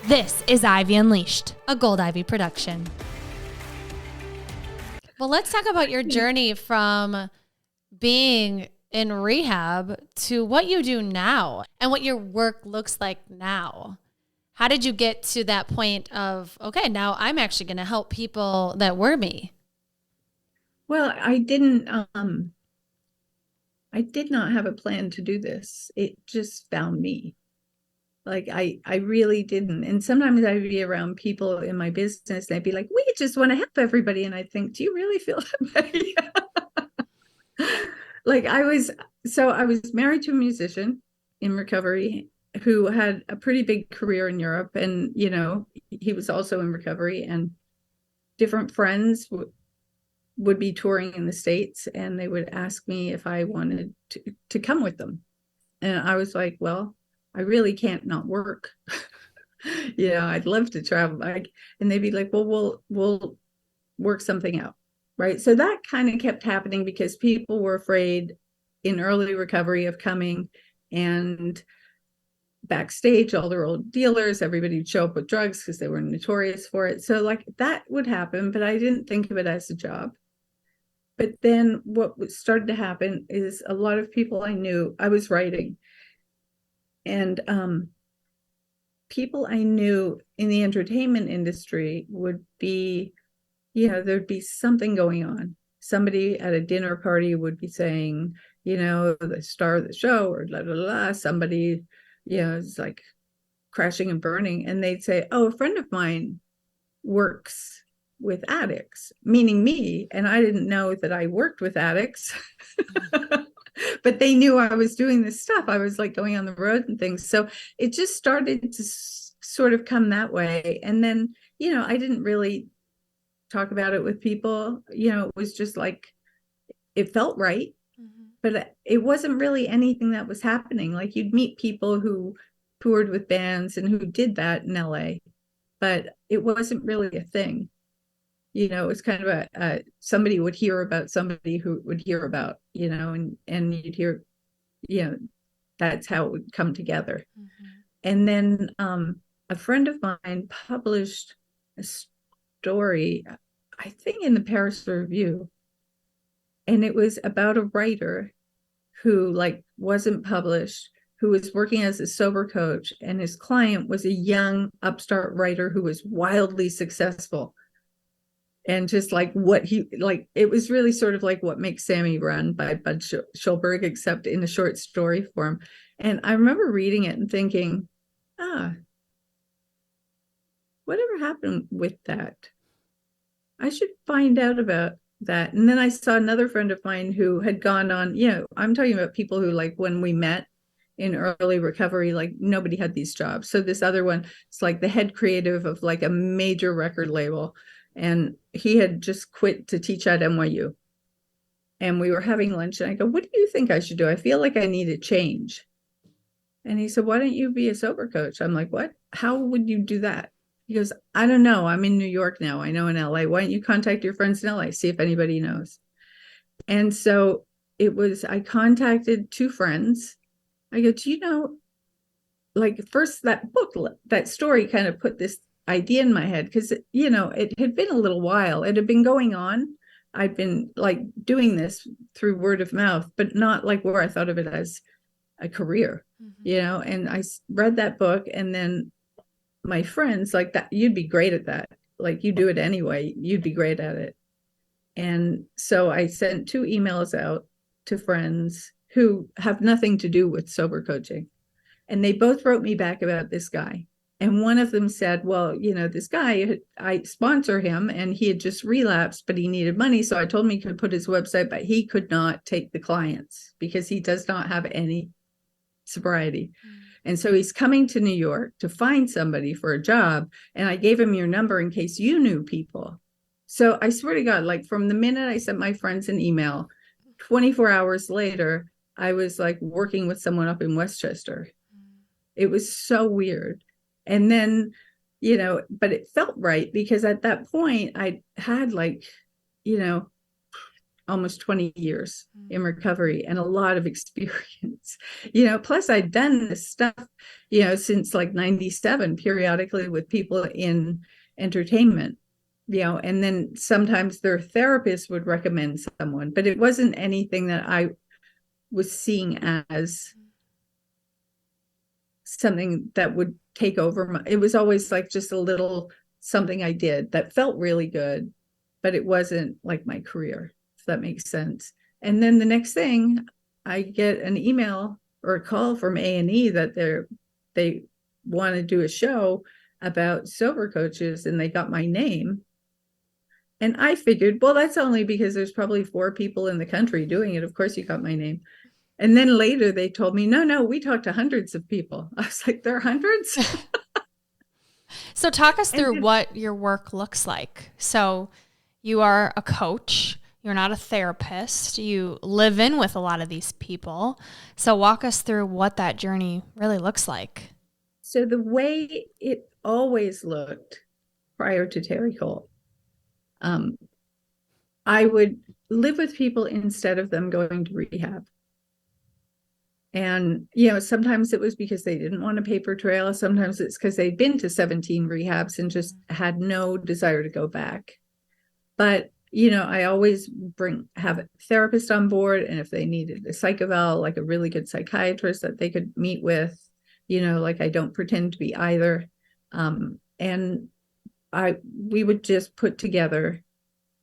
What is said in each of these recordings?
This is Ivy Unleashed, a Gold Ivy production. Well, let's talk about your journey from being in rehab to what you do now and what your work looks like now. How did you get to that point of, okay, now I'm actually going to help people that were me? Well, I did not have a plan to do this. It just found me. Like I really didn't. And sometimes I'd be around people in my business and I'd be like, we just want to help everybody. And I think, do you really feel that way? Like I was married to a musician in recovery who had a pretty big career in Europe. And, you know, he was also in recovery, and different friends would be touring in the States, and they would ask me if I wanted to come with them. And I was like, well, I really can't not work. I'd love to travel. And they'd be like, well, we'll work something out. Right. So that kind of kept happening because people were afraid in early recovery of coming, and backstage, all their old dealers, everybody would show up with drugs because they were notorious for it. So like that would happen, but I didn't think of it as a job. But then what started to happen is a lot of people I knew, I was writing, and people I knew in the entertainment industry would be, there'd be something going on. Somebody at a dinner party would be saying, the star of the show, or blah, blah, blah. Somebody, is like crashing and burning. And they'd say, oh, a friend of mine works with addicts, meaning me. And I didn't know that I worked with addicts. But they knew I was doing this stuff. I was like going on the road and things. So it just started to sort of come that way. And then, I didn't really talk about it with people. It was just like, it felt right. Mm-hmm. But it wasn't really anything that was happening. Like you'd meet people who toured with bands and who did that in LA, but it wasn't really a thing. It was kind of somebody would hear about somebody who would hear about, and you'd hear, that's how it would come together. Mm-hmm. And then a friend of mine published a story, I think in the Paris Review, and it was about a writer who wasn't published, who was working as a sober coach, and his client was a young upstart writer who was wildly successful. And just it was really sort of like What Makes Sammy Run by Bud Schulberg, except in a short story form. And I remember reading it and thinking, whatever happened with that? I should find out about that. And then I saw another friend of mine who had gone on, I'm talking about people who, like, when we met in early recovery, like nobody had these jobs. So this other one, it's like the head creative of like a major record label. And he had just quit to teach at NYU. And we were having lunch, and I go, what do you think I should do? I feel like I need a change. And he said, why don't you be a sober coach? I'm like, what? How would you do that? He goes, I don't know. I'm in New York now. I know in LA. Why don't you contact your friends in LA? See if anybody knows. And so I contacted two friends. I go, do you know, like, first that book, that story kind of put this idea in my head, because it had been a little while. It had been going on. I'd been like doing this through word of mouth, but not like where I thought of it as a career. Mm-hmm. And I read that book, and then my friends like, that you'd be great at that, like you do it anyway, you'd be great at it. And so I sent 2 emails out to friends who have nothing to do with sober coaching, and they both wrote me back about this guy. And one of them said, well, this guy, I sponsor him, and he had just relapsed, but he needed money. So I told him he could put his website, but he could not take the clients because he does not have any sobriety. Mm. And so he's coming to New York to find somebody for a job. And I gave him your number in case you knew people. So I swear to God, like from the minute I sent my friends an email, 24 hours later, I was like working with someone up in Westchester. Mm. It was so weird. And then, but it felt right, because at that point I had almost 20 years in recovery and a lot of experience, plus I'd done this stuff, since like 97 periodically with people in entertainment, and then sometimes their therapist would recommend someone, but it wasn't anything that I was seeing as something that would take over it was always like just a little something I did that felt really good, but it wasn't like my career, if that makes sense. And then the next thing, I get an email or a call from A&E that they want to do a show about sober coaches, and they got my name. And I figured, well, that's only because there's probably 4 people in the country doing it. Of course you got my name. And then later they told me, no, we talked to hundreds of people. I was like, there are hundreds? So talk us through what your work looks like. So you are a coach. You're not a therapist. You live in with a lot of these people. So walk us through what that journey really looks like. So the way it always looked prior to Terry Cole, I would live with people instead of them going to rehab. And, sometimes it was because they didn't want a paper trail. Sometimes it's because they'd been to 17 rehabs and just had no desire to go back. But, I always have a therapist on board. And if they needed a psych eval, like a really good psychiatrist that they could meet with, like I don't pretend to be either. And we would just put together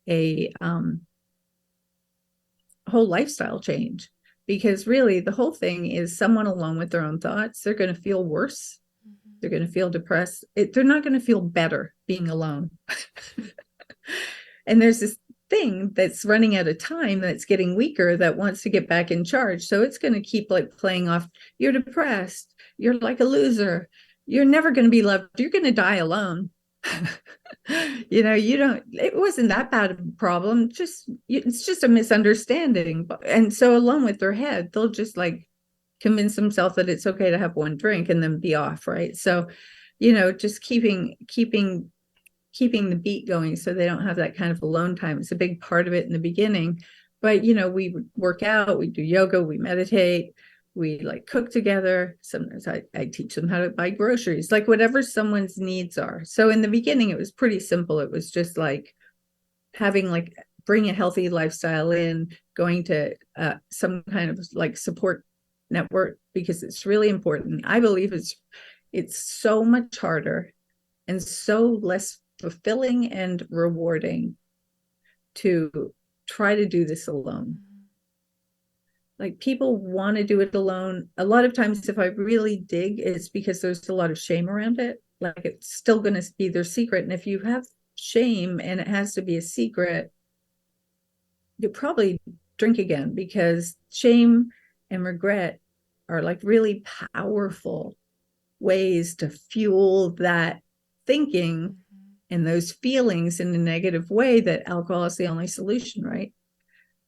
a whole lifestyle change. Because really, the whole thing is someone alone with their own thoughts. They're going to feel worse. Mm-hmm. They're going to feel depressed. They're not going to feel better being alone. And there's this thing that's running out of time that's getting weaker that wants to get back in charge. So it's going to keep like playing off. You're depressed. You're like a loser. You're never going to be loved. You're going to die alone. It wasn't that bad of a problem. It's just a misunderstanding. And so alone with their head, they'll just like convince themselves that it's okay to have one drink and then be off. Right. So, just keeping the beat going so they don't have that kind of alone time. It's a big part of it in the beginning. But, we would work out, we do yoga, we meditate, we like cook together. Sometimes I teach them how to buy groceries, like whatever someone's needs are. So in the beginning, it was pretty simple. It was just like bring a healthy lifestyle in, going to some kind of like support network, because it's really important. I believe it's so much harder and so less fulfilling and rewarding to try to do this alone. Like people want to do it alone. A lot of times, if I really dig, it's because there's a lot of shame around it. Like it's still going to be their secret. And if you have shame and it has to be a secret, you'll probably drink again, because shame and regret are like really powerful ways to fuel that thinking and those feelings in a negative way, that alcohol is the only solution, right?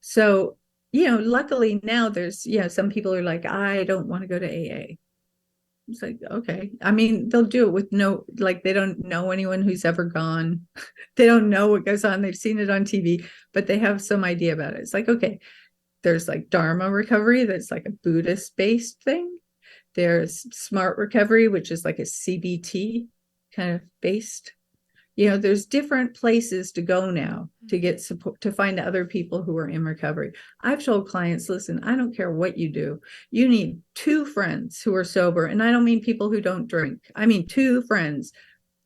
So luckily now there's, some people are like, I don't want to go to AA. It's like, okay. I mean, they'll do it with they don't know anyone who's ever gone. They don't know what goes on. They've seen it on TV, but they have some idea about it. It's like, okay, there's like Dharma recovery. That's like a Buddhist based thing. There's smart recovery, which is like a CBT kind of based. There's different places to go now to get support, to find other people who are in recovery. I've told clients, listen, I don't care what you do. You need 2 friends who are sober. And I don't mean people who don't drink. I mean 2 friends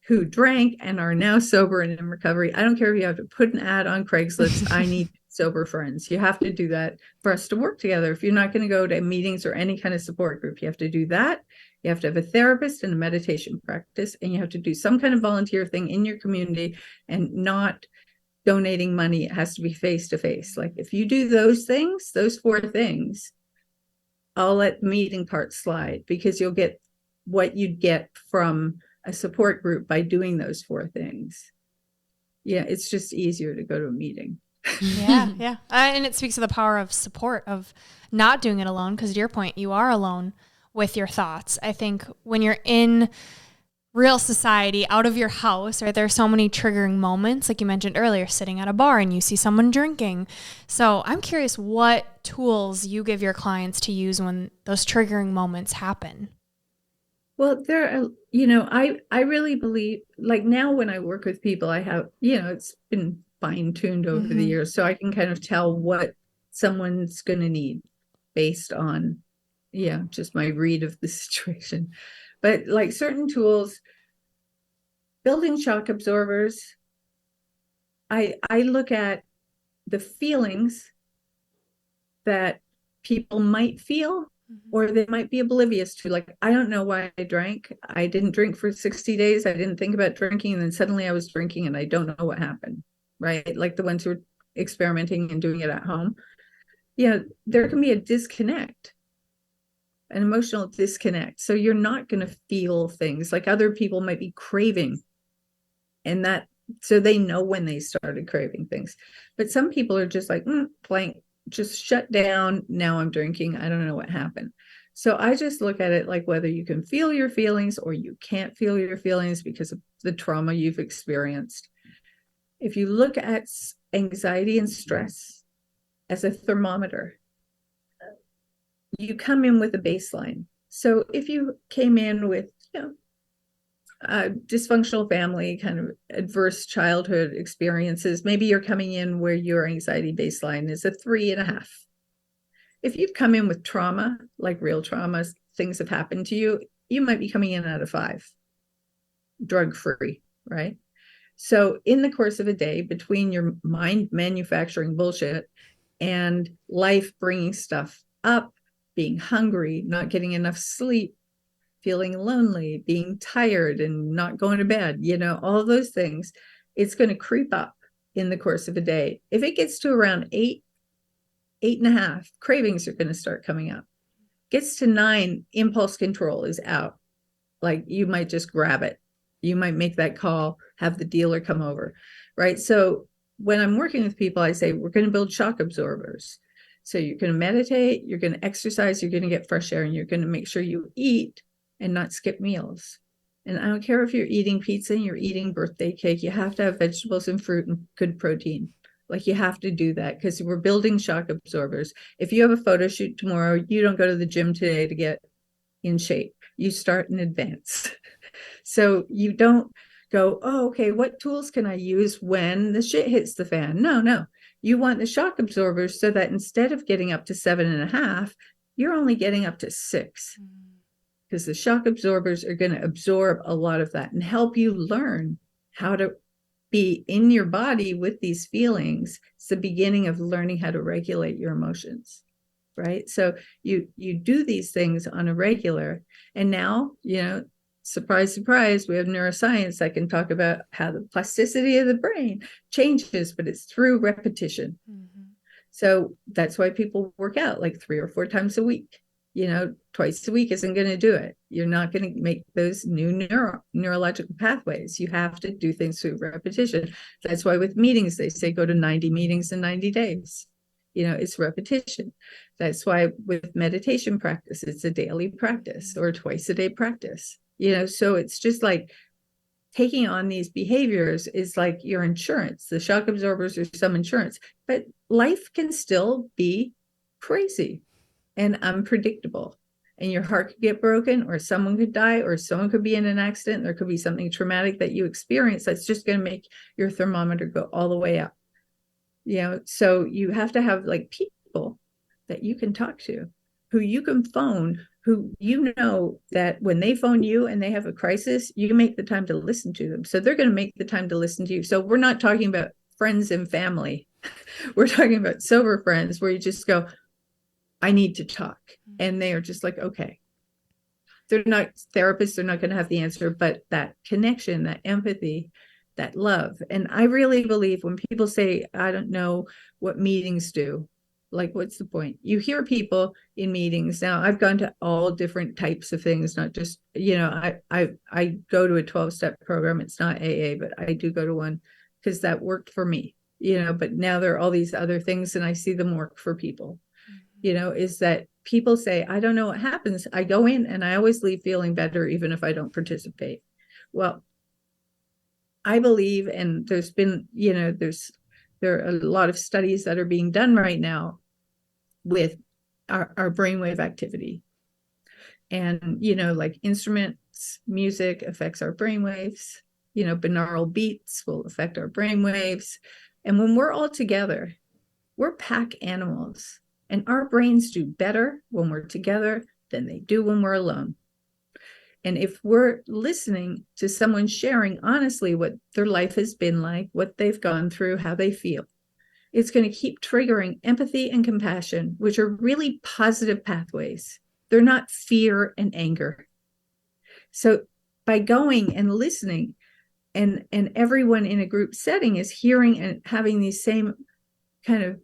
who drank and are now sober and in recovery. I don't care if you have to put an ad on Craigslist. I need sober friends. You have to do that for us to work together. If you're not going to go to meetings or any kind of support group, you have to do that. You have to have a therapist and a meditation practice, and you have to do some kind of volunteer thing in your community, and not donating money. It has to be face to face. Like if you do those things, those 4 things, I'll let the meeting part slide, because you'll get what you'd get from a support group by doing those 4 things. Yeah, it's just easier to go to a meeting. Yeah. And it speaks to the power of support, of not doing it alone, because to your point, you are alone with your thoughts. I think when you're in real society, out of your house, right? There are so many triggering moments, like you mentioned earlier, sitting at a bar and you see someone drinking. So I'm curious what tools you give your clients to use when those triggering moments happen. Well, I really believe, like now when I work with people, I have, it's been fine tuned over the years. So I can kind of tell what someone's going to need based on, just my read of the situation. But like certain tools, building shock absorbers, I look at the feelings that people might feel or they might be oblivious to. Like, I don't know why I drank. I didn't drink for 60 days. I didn't think about drinking. And then suddenly I was drinking and I don't know what happened, right? Like the ones who are experimenting and doing it at home. There can be a disconnect, an emotional disconnect. So you're not going to feel things like other people might be craving, and that, so they know when they started craving things. But some people are just like, blank, just shut down. Now I'm drinking. I don't know what happened. So I just look at it like whether you can feel your feelings or you can't feel your feelings because of the trauma you've experienced. If you look at anxiety and stress as a thermometer, you come in with a baseline. So if you came in with, a dysfunctional family, kind of adverse childhood experiences, maybe you're coming in where your anxiety baseline is a 3.5. If you've come in with trauma, like real trauma, things have happened to you, you might be coming in at a 5, drug-free, right? So in the course of a day, between your mind manufacturing bullshit and life bringing stuff up, being hungry, not getting enough sleep, feeling lonely, being tired and not going to bed, all those things, it's going to creep up in the course of a day. If it gets to around 8, 8.5, cravings are going to start coming up. Gets to 9, impulse control is out. Like you might just grab it. You might make that call, have the dealer come over, right? So when I'm working with people, I say, we're going to build shock absorbers. So you're going to meditate, you're going to exercise, you're going to get fresh air, and you're going to make sure you eat and not skip meals. And I don't care if you're eating pizza and you're eating birthday cake, you have to have vegetables and fruit and good protein. Like you have to do that because we're building shock absorbers. If you have a photo shoot tomorrow, you don't go to the gym today to get in shape. You start in advance. So you don't go, oh, okay, what tools can I use when the shit hits the fan? No. You want the shock absorbers so that instead of getting up to 7.5, you're only getting up to 6. Because the shock absorbers are going to absorb a lot of that and help you learn how to be in your body with these feelings. It's the beginning of learning how to regulate your emotions, right? So you do these things on a regular, and now, surprise, surprise, we have neuroscience that can talk about how the plasticity of the brain changes, but it's through repetition. So that's why people work out like 3 or 4 times a week. Twice a week isn't going to do it. You're not going to make those new neurological pathways. You have to do things through repetition. That's why with meetings, they say go to 90 meetings in 90 days. It's repetition. That's why with meditation practice, it's a daily practice or twice a day practice. So it's just like taking on these behaviors is like your insurance. The shock absorbers are some insurance, but life can still be crazy and unpredictable, and your heart could get broken, or someone could die, or someone could be in an accident. There could be something traumatic that you experience that's just going to make your thermometer go all the way up. So you have to have like people that you can talk to, who you can phone, who that when they phone you and they have a crisis, you make the time to listen to them. So they're going to make the time to listen to you. So we're not talking about friends and family. We're talking about sober friends where you just go, I need to talk. And they are just like, okay. They're not therapists. They're not going to have the answer, but that connection, that empathy, that love. And I really believe when people say, I don't know what meetings do, like, what's the point? You hear people in meetings. Now, I've gone to all different types of things, not just, I go to a 12-step program. It's not AA, but I do go to one because that worked for me, but now there are all these other things and I see them work for people. Is that people say, I don't know what happens. I go in and I always leave feeling better, even if I don't participate. Well, I believe, and there's been, there are a lot of studies that are being done right now with our brainwave activity. And, like instruments, music affects our brainwaves, binaural beats will affect our brainwaves. And when we're all together, we're pack animals, and our brains do better when we're together than they do when we're alone. And if we're listening to someone sharing honestly what their life has been like, what they've gone through, how they feel, it's going to keep triggering empathy and compassion, which are really positive pathways. They're not fear and anger. So by going and listening, and everyone in a group setting is hearing and having these same kind of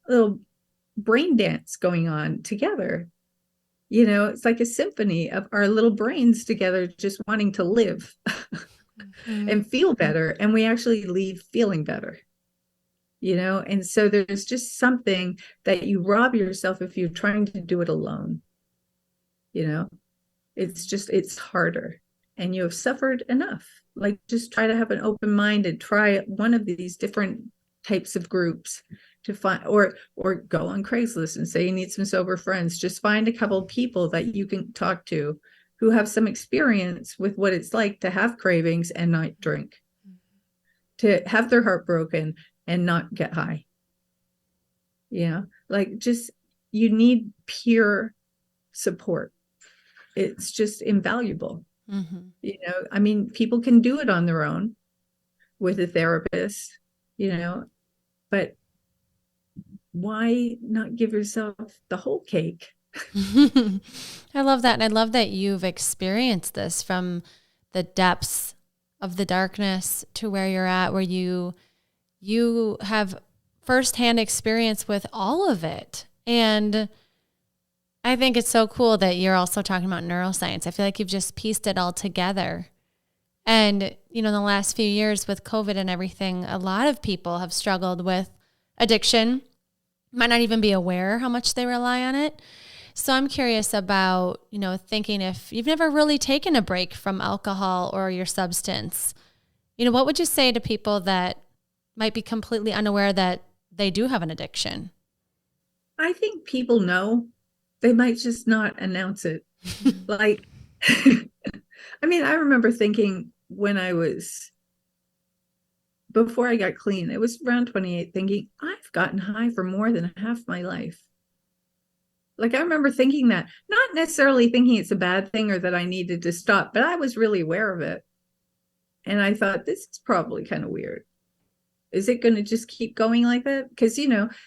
little brain dance going on together, it's like a symphony of our little brains together, just wanting to live and feel better. And we actually leave feeling better, and so there's just something that you rob yourself if you're trying to do it alone. It's harder, and you have suffered enough. Like, just try to have an open mind and try one of these different types of groups to find, or go on Craigslist and say you need some sober friends. Just find a couple of people that you can talk to who have some experience with what it's like to have cravings and not drink, to have their heart broken and not get high. Like, just, you need peer support. It's just invaluable. I mean, people can do it on their own with a therapist, but why not give yourself the whole cake? I love that. And I love that you've experienced this from the depths of the darkness to where you're at, where you have firsthand experience with all of it. And I think it's so cool that you're also talking about neuroscience. I feel like you've just pieced it all together. And, in the last few years with COVID and everything, a lot of people have struggled with addiction, might not even be aware how much they rely on it. So I'm curious about, thinking, if you've never really taken a break from alcohol or your substance, what would you say to people that might be completely unaware that they do have an addiction? I think people know. They might just not announce it. Like, I mean, I remember thinking before I got clean, it was around 28, thinking, I've gotten high for more than half my life. Like, I remember thinking that, not necessarily thinking it's a bad thing or that I needed to stop, but I was really aware of it. And I thought, this is probably kind of weird. Is it going to just keep going like that? Because,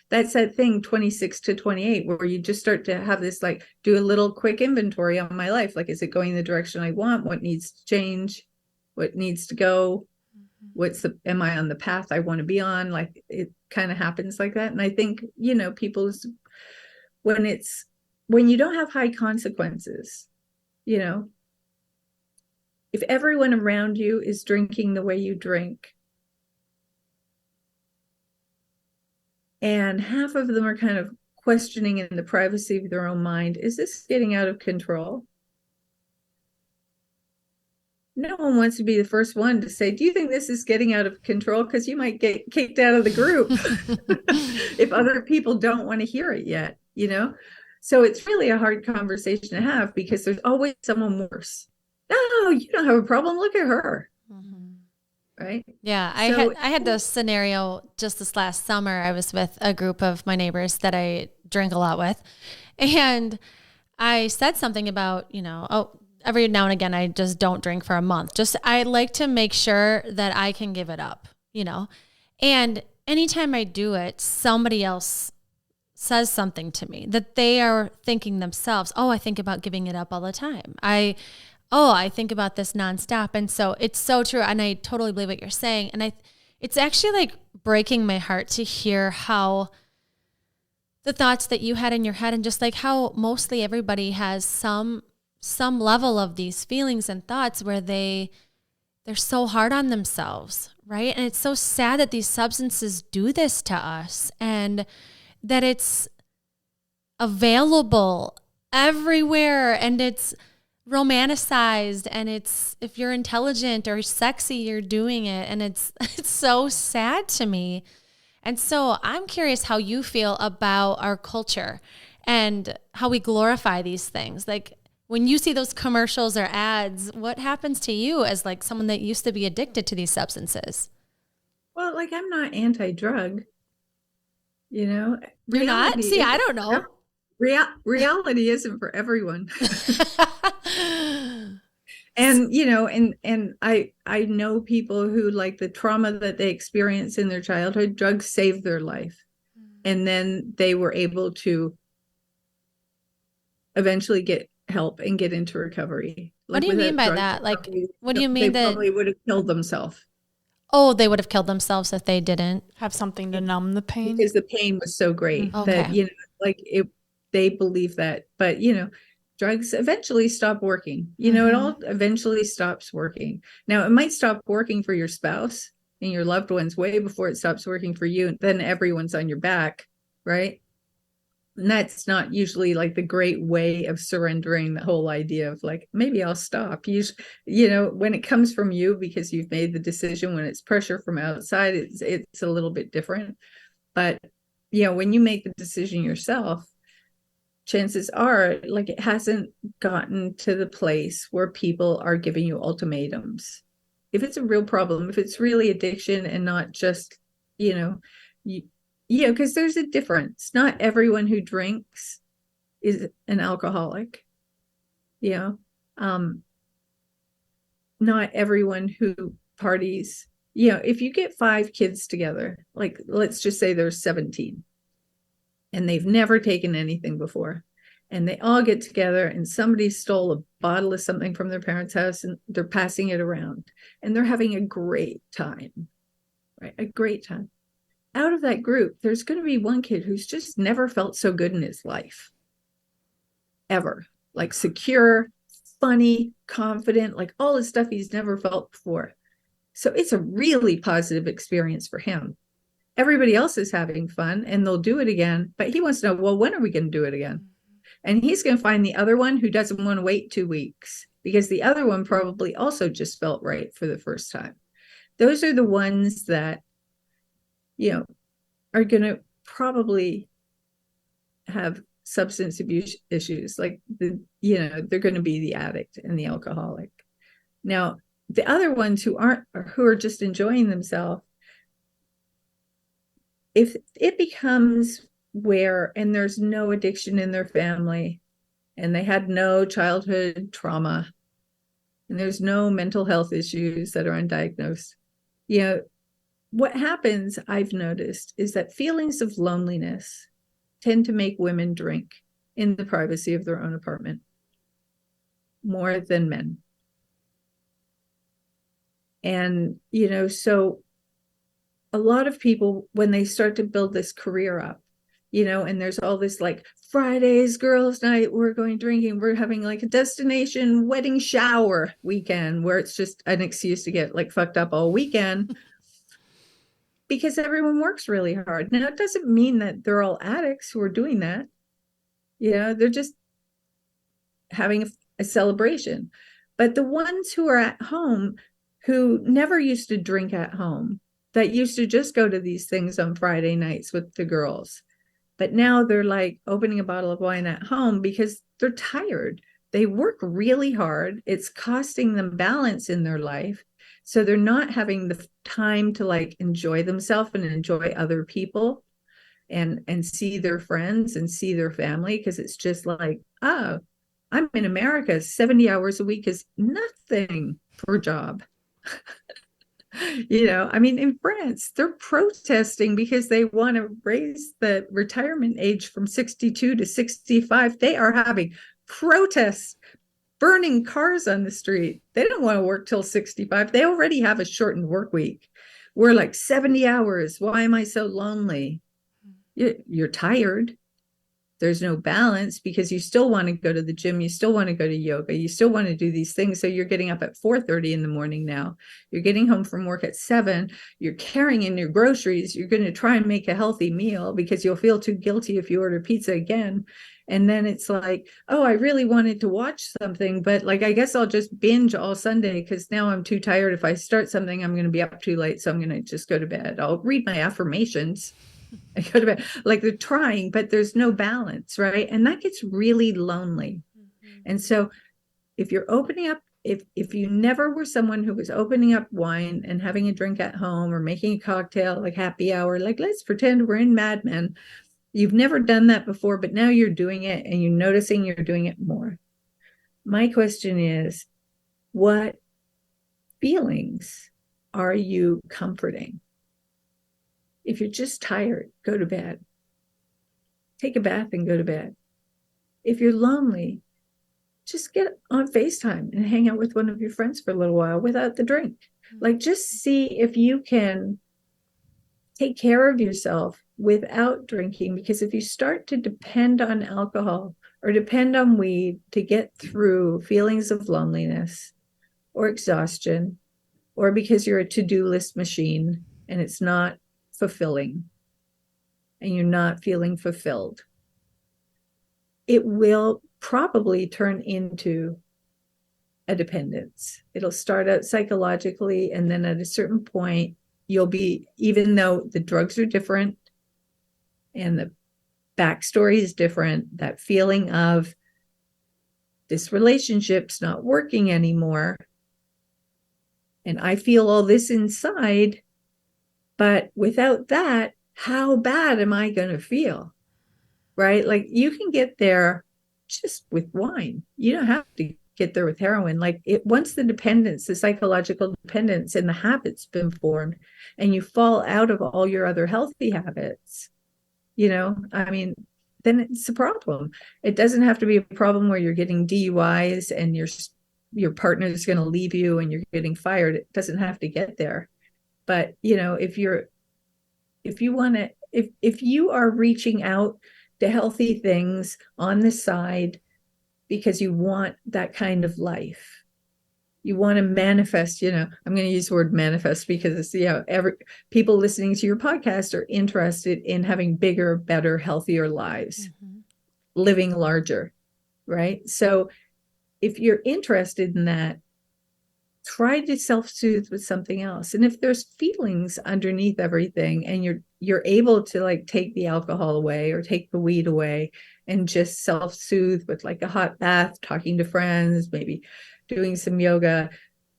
that's that thing, 26 to 28, where you just start to have this, like, do a little quick inventory on my life. Like, is it going the direction I want? What needs to change? What needs to go? Am I on the path I want to be on? Like, it kind of happens like that. And I think, when you don't have high consequences, if everyone around you is drinking the way you drink, and half of them are kind of questioning in the privacy of their own mind, is this getting out of control? No one wants to be the first one to say, do you think this is getting out of control? Because you might get kicked out of the group if other people don't want to hear it yet, So it's really a hard conversation to have, because there's always someone worse. No, you don't have a problem. Look at her. Right? Yeah. I had this scenario just this last summer. I was with a group of my neighbors that I drink a lot with. And I said something about, every now and again, I just don't drink for a month. I like to make sure that I can give it up, and anytime I do it, somebody else says something to me that they are thinking themselves, I think about giving it up all the time. I think about this nonstop. And so it's so true. And I totally believe what you're saying. And it's actually like breaking my heart to hear how the thoughts that you had in your head, and just like how mostly everybody has some level of these feelings and thoughts where they're so hard on themselves, right? And it's so sad that these substances do this to us, and that it's available everywhere, and it's romanticized, and it's, if you're intelligent or sexy, you're doing it. And it's it's so sad to me. And so I'm curious how you feel about our culture and how we glorify these things. Like when you see those commercials or ads, what happens to you as like someone that used to be addicted to these substances? Well, like I'm not anti-drug, you know. You're not? Reality See, I isn't don't know. reality isn't for everyone. And you know, and I know people who, like, the trauma that they experience in their childhood, drugs saved their life, and then they were able to eventually get help and get into recovery. What do you mean by that? Like, what do you mean they that? probably would have killed themselves Oh, they would have killed themselves if they didn't. Have something to numb the pain. because the pain was so great Okay. that, you know, like it, they believe that. But you know, drugs eventually stop working. You know, it all eventually stops working. Now, it might stop working for your spouse and your loved ones way before it stops working for you. And then everyone's on your back, right? And that's not usually like the great way of surrendering the whole idea of like, maybe I'll stop. You know, when it comes from you because you've made the decision, when it's pressure from outside, it's a little bit different. But you know, when you make the decision yourself, chances are, like, it hasn't gotten to the place where people are giving you ultimatums. If it's a real problem, if it's really addiction and not just, you know, yeah, because there's a difference. Not everyone who drinks is an alcoholic, you know. Not everyone who parties, you know, if you get 5 kids together, like let's just say there's 17 and they've never taken anything before, and they all get together and somebody stole a bottle of something from their parents' house and they're passing it around and they're having a great time, right? A great time. Out of that group, there's going to be one kid who's just never felt so good in his life, ever. Like secure, funny, confident, like all the stuff he's never felt before. So it's a really positive experience for him. Everybody else is having fun and they'll do it again, but he wants to know, well, when are we going to do it again? And he's going to find the other one who doesn't want to wait 2 weeks because the other one probably also just felt right for the first time. Those are the ones that, you know, are going to probably have substance abuse issues. Like, you know, they're going to be the addict and the alcoholic. Now, the other ones who are just enjoying themselves, if it becomes where, and there's no addiction in their family and they had no childhood trauma and there's no mental health issues that are undiagnosed, you know, what happens, I've noticed, is that feelings of loneliness tend to make women drink in the privacy of their own apartment more than men. And, you know, so a lot of people, when they start to build this career up, you know, and there's all this like Fridays, girls' night, we're going drinking, we're having like a destination wedding shower weekend where it's just an excuse to get like fucked up all weekend because everyone works really hard. Now, it doesn't mean that they're all addicts who are doing that. You know, they're just having a celebration. But the ones who are at home, who never used to drink at home, that used to just go to these things on Friday nights with the girls, but now they're like opening a bottle of wine at home because they're tired. They work really hard. It's costing them balance in their life. So they're not having the time to like enjoy themselves and enjoy other people and see their friends and see their family, because it's just like, oh, I'm in America. 70 hours a week is nothing for a job. You know, I mean, in France, they're protesting because they want to raise the retirement age from 62 to 65. They are having protests, burning cars on the street. They don't want to work till 65. They already have a shortened work week. We're like 70 hours. Why am I so lonely? You're tired. There's no balance because you still want to go to the gym. You still want to go to yoga. You still want to do these things. So you're getting up at 4:30 in the morning now. You're getting home from work at 7. You're carrying in your groceries. You're going to try and make a healthy meal because you'll feel too guilty if you order pizza again. And then it's like, oh, I really wanted to watch something, but like, I guess I'll just binge all Sunday because now I'm too tired. If I start something, I'm going to be up too late. So I'm going to just go to bed. I'll read my affirmations. I go to bed. Like they're trying, but there's no balance, right? And that gets really lonely. And so if you're opening up, if you never were someone who was opening up wine and having a drink at home or making a cocktail like happy hour, like let's pretend we're in Mad Men. You've never done that before, but now you're doing it and you're noticing you're doing it more. My question is, what feelings are you comforting? If you're just tired, go to bed. Take a bath and go to bed. If you're lonely, just get on FaceTime and hang out with one of your friends for a little while without the drink. Like, just see if you can take care of yourself without drinking. Because if you start to depend on alcohol or depend on weed to get through feelings of loneliness or exhaustion, or because you're a to-do list machine and it's not fulfilling and you're not feeling fulfilled, it will probably turn into a dependence. It'll start out psychologically, and then at a certain point, you'll be, even though the drugs are different and the backstory is different, that feeling of this relationship's not working anymore, and I feel all this inside, but without that, how bad am I going to feel? Right? Like, you can get there just with wine. You don't have to get there with heroin. Like, once the dependence, the psychological dependence and the habits been formed, and you fall out of all your other healthy habits, I mean, then it's a problem. It doesn't have to be a problem where you're getting DUIs and your partner is going to leave you and you're getting fired. It doesn't have to get there. But, if you are reaching out to healthy things on the side because you want that kind of life, you want to manifest, I'm going to use the word manifest because every people listening to your podcast are interested in having bigger, better, healthier lives, living larger, right? So if you're interested in that, try to self-soothe with something else. And if there's feelings underneath everything and you're able to like take the alcohol away or take the weed away and just self-soothe with like a hot bath, talking to friends, maybe doing some yoga,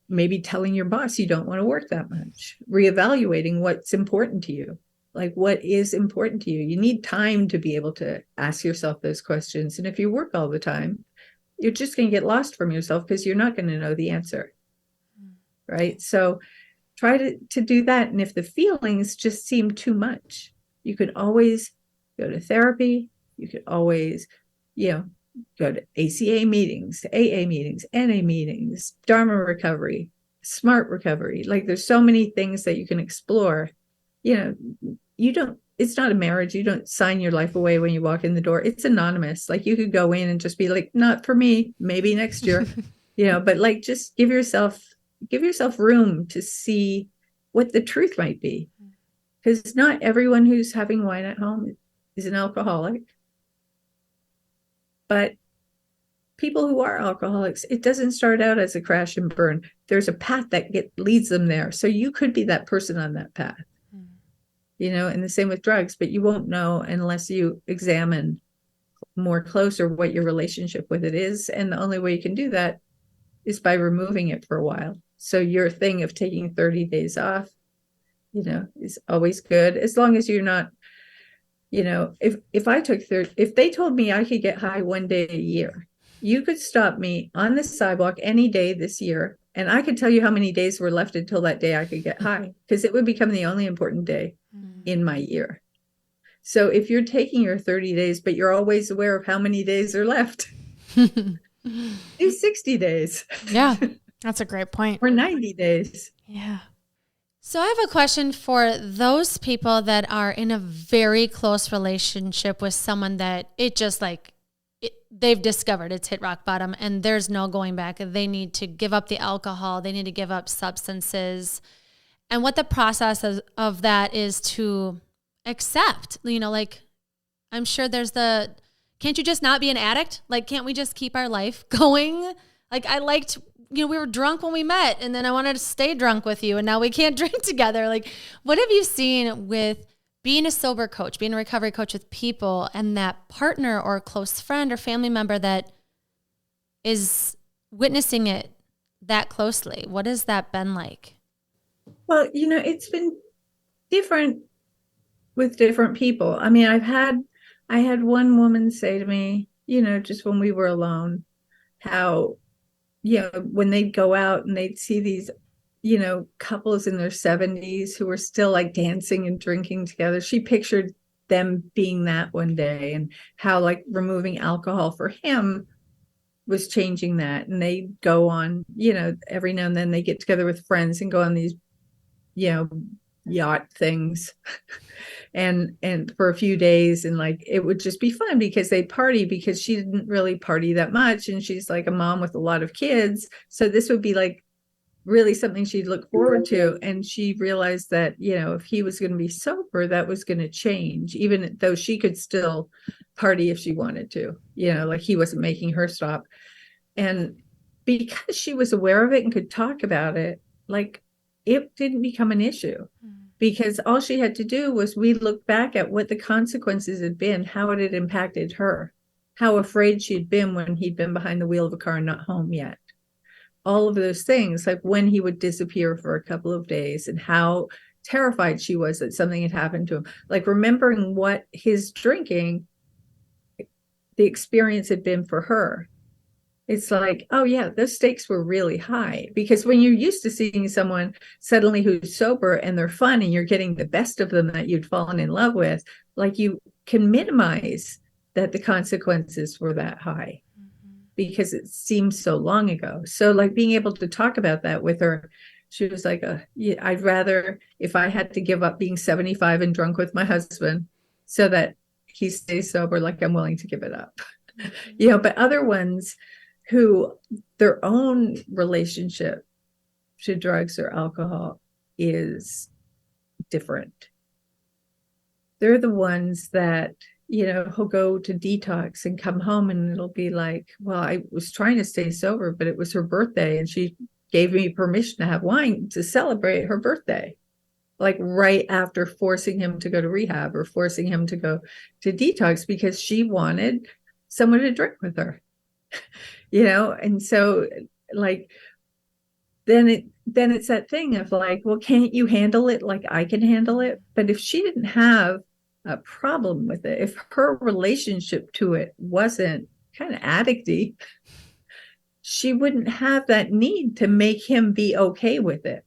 maybe telling your boss you don't want to work that much, reevaluating what's important to you. Like, what is important to you? You need time to be able to ask yourself those questions. And if you work all the time, you're just going to get lost from yourself because you're not going to know the answer. Right? So try to do that. And if the feelings just seem too much, you could always go to therapy. You could always, go to ACA meetings, AA meetings, NA meetings, Dharma recovery, smart recovery. Like, there's so many things that you can explore. It's not a marriage. You don't sign your life away when you walk in the door. It's anonymous. Like, you could go in and just be like, not for me, maybe next year, but like, just give yourself room to see what the truth might be. Because not everyone who's having wine at home is an alcoholic. But people who are alcoholics, it doesn't start out as a crash and burn. There's a path that leads them there. So you could be that person on that path, and the same with drugs, but you won't know unless you examine more closer what your relationship with it is. And the only way you can do that is by removing it for a while. So your thing of taking 30 days off, is always good, as long as you're not, if they told me I could get high one day a year, you could stop me on the sidewalk any day this year, and I could tell you how many days were left until that day I could get high, because it would become the only important day in my year. So if you're taking your 30 days, but you're always aware of how many days are left, do 60 days. Yeah, that's a great point. Or 90 days. Yeah. So I have a question for those people that are in a very close relationship with someone that it just they've discovered it's hit rock bottom and there's no going back. They need to give up the alcohol. They need to give up substances. And what the process of that is to accept, I'm sure there's the Can't you just not be an addict? Like, can't we just keep our life going? Like, I liked, we were drunk when we met, and then I wanted to stay drunk with you, and now we can't drink together. Like, what have you seen with being a sober coach, being a recovery coach with people, and that partner or close friend or family member that is witnessing it that closely? What has that been like? Well, it's been different with different people. I mean, I had one woman say to me, just when we were alone, how, when they'd go out and they'd see these, couples in their 70s who were still like dancing and drinking together. She pictured them being that one day, and how like removing alcohol for him was changing that. And they go on, every now and then they get together with friends and go on these, yacht things and for a few days, and like it would just be fun because they'd party, because she didn't really party that much, and she's like a mom with a lot of kids, so this would be like really something she'd look forward to. And she realized that, if he was going to be sober, that was going to change, even though she could still party if she wanted to, like he wasn't making her stop. And because she was aware of it and could talk about it, like it didn't become an issue, because all she had to do was, we looked back at what the consequences had been, how it had impacted her, how afraid she'd been when he'd been behind the wheel of a car and not home yet. All of those things, like when he would disappear for a couple of days, and how terrified she was that something had happened to him. Like remembering what his drinking, the experience had been for her. It's like, oh yeah, those stakes were really high, because when you're used to seeing someone suddenly who's sober and they're fun and you're getting the best of them that you'd fallen in love with, like you can minimize that the consequences were that high, because it seems so long ago. So like being able to talk about that with her, she was like, yeah, I'd rather, if I had to give up being 75 and drunk with my husband so that he stays sober, like I'm willing to give it up. But other ones who their own relationship to drugs or alcohol is different. They're the ones that, who'll go to detox and come home and it'll be like, well, I was trying to stay sober, but it was her birthday and she gave me permission to have wine to celebrate her birthday. Like right after forcing him to go to rehab or forcing him to go to detox, because she wanted someone to drink with her. And so like then it's that thing of like, well, can't you handle it like I can handle it? But if she didn't have a problem with it, if her relationship to it wasn't kind of addicty, she wouldn't have that need to make him be okay with it.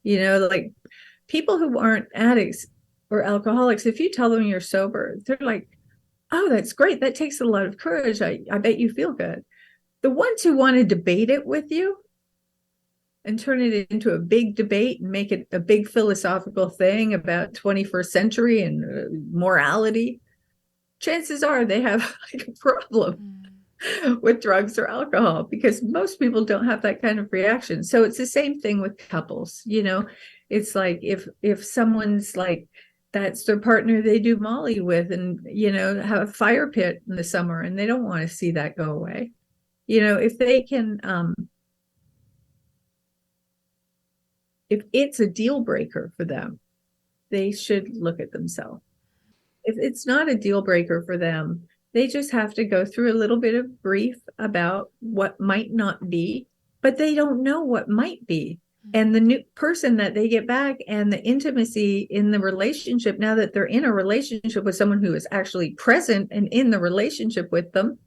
Like people who aren't addicts or alcoholics, if you tell them you're sober, they're like, oh, that's great. That takes a lot of courage. I bet you feel good. The ones who want to debate it with you and turn it into a big debate and make it a big philosophical thing about 21st century and morality, chances are they have like a problem with drugs or alcohol, because most people don't have that kind of reaction. So it's the same thing with couples. It's like if someone's like, that's their partner they do Molly with, and have a fire pit in the summer and they don't want to see that go away. If they can if it's a deal breaker for them, they should look at themselves. If it's not a deal breaker for them, they just have to go through a little bit of grief about what might not be, but they don't know what might be. And the new person that they get back and the intimacy in the relationship, now that they're in a relationship with someone who is actually present and in the relationship with them.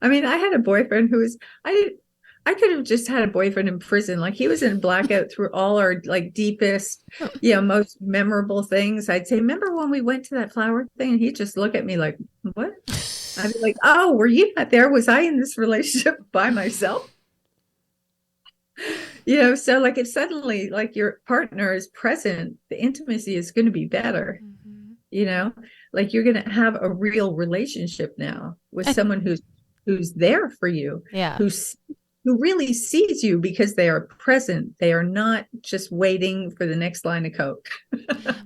I mean, I had a boyfriend who was, I could have just had a boyfriend in prison. Like he was in blackout through all our like deepest, most memorable things. I'd say, remember when we went to that flower thing? And he'd just look at me like, what? I'd be like, oh, were you not there? Was I in this relationship by myself? So like if suddenly like your partner is present, the intimacy is going to be better. Like you're going to have a real relationship now with someone who's there for you, yeah, who's who really sees you because they are present. They are not just waiting for the next line of Coke.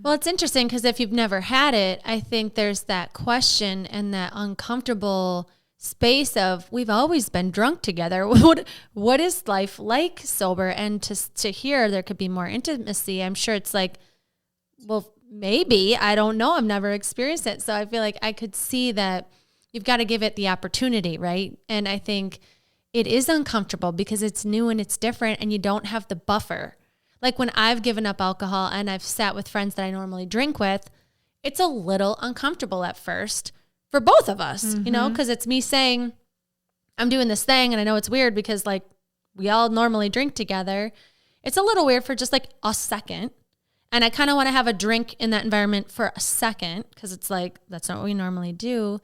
Well, it's interesting because if you've never had it, I think there's that question and that uncomfortable space of we've always been drunk together. What is life like sober? And to hear there could be more intimacy, I'm sure it's like, well, maybe, I don't know. I've never experienced it. So I feel like I could see that you've got to give it the opportunity, right? And I think it is uncomfortable because it's new and it's different and you don't have the buffer. Like when I've given up alcohol and I've sat with friends that I normally drink with, it's a little uncomfortable at first for both of us, you know, because it's me saying, I'm doing this thing and I know it's weird because like we all normally drink together. It's a little weird for just like a second. And I kind of want to have a drink in that environment for a second because it's like, that's not what we normally do.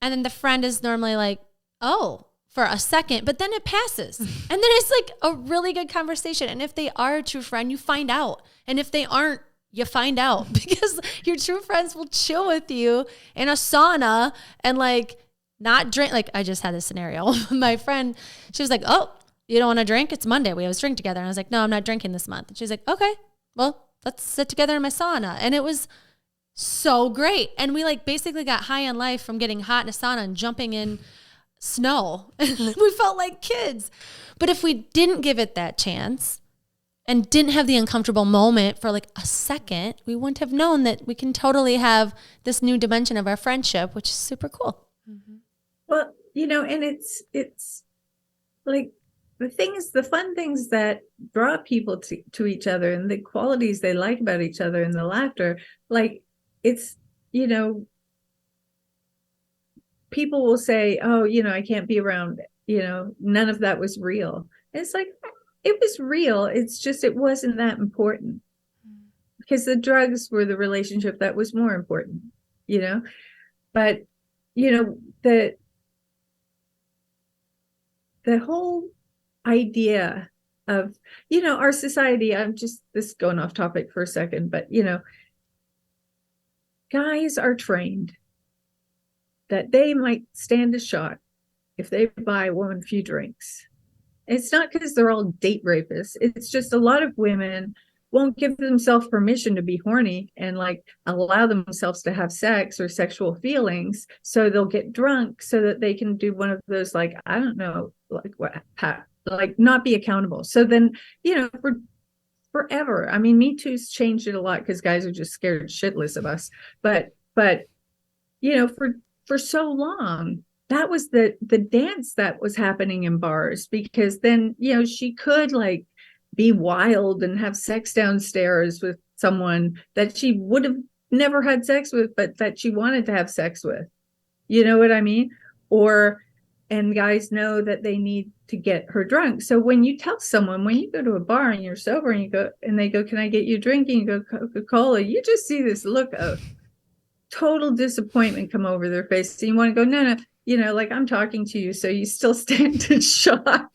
And then the friend is normally like, oh, for a second, but then it passes. And then it's like a really good conversation. And if they are a true friend, you find out. And if they aren't, you find out because your true friends will chill with you in a sauna and like not drink. Like I just had this scenario. My friend, she was like, oh, you don't want to drink? It's Monday. We always drink together. And I was like, no, I'm not drinking this month. And she's like, okay, well, let's sit together in my sauna. And it was so great. And we like basically got high on life from getting hot in a sauna and jumping in snow. We felt like kids. But if we didn't give it that chance and didn't have the uncomfortable moment for like a second, we wouldn't have known that we can totally have this new dimension of our friendship, which is super cool. Mm-hmm. Well, you know, and it's like the fun things that draw people to each other and the qualities they like about each other and the laughter, like it's, you know, people will say, oh, you know, I can't be around, you know, none of that was real. And it's like, it was real. It's just, it wasn't that important because the drugs were the relationship that was more important, you know, but, you know, the whole idea of, you know, our society, I'm just this going off topic for a second, but, you know, guys are trained that they might stand a shot if they buy a woman a few drinks. It's not because they're all date rapists. It's just a lot of women won't give themselves permission to be horny and like allow themselves to have sex or sexual feelings. So they'll get drunk so that they can do one of those, like, I don't know, like what, like not be accountable. So then, you know, for forever, I mean, Me Too's changed it a lot because guys are just scared shitless of us. But, you know, for so long, that was the dance that was happening in bars, because then, you know, she could like be wild and have sex downstairs with someone that she would have never had sex with, but that she wanted to have sex with. You know what I mean? And guys know that they need to get her drunk. So when you tell someone, when you go to a bar and you're sober and you go and they go, can I get you a drink? And you go, Coca-Cola, you just see this look of total disappointment come over their face. And you want to go, no, you know, like I'm talking to you, so you still stand a shot.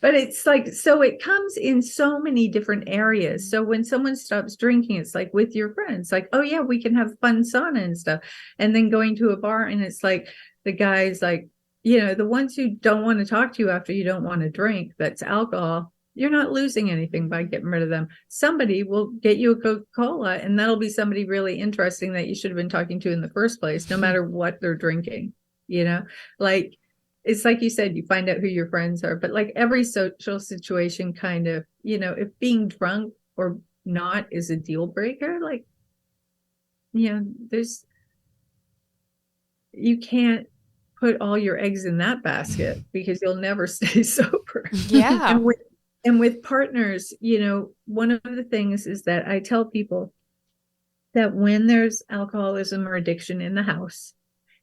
But it's like, so it comes in so many different areas. So when someone stops drinking, it's like with your friends, like, oh yeah, we can have fun sauna and stuff. And then going to a bar and it's like the guys, like, you know, the ones who don't want to talk to you after you don't want to drink, that's alcohol. You're not losing anything by getting rid of them. Somebody will get you a Coca-Cola, and that'll be somebody really interesting that you should have been talking to in the first place, no matter what they're drinking, you know, like, it's like you said, you find out who your friends are, but like every social situation kind of, you know, if being drunk or not is a deal breaker, like, you know, you can't put all your eggs in that basket because you'll never stay sober. Yeah. And with partners, you know, one of the things is that I tell people that when there's alcoholism or addiction in the house,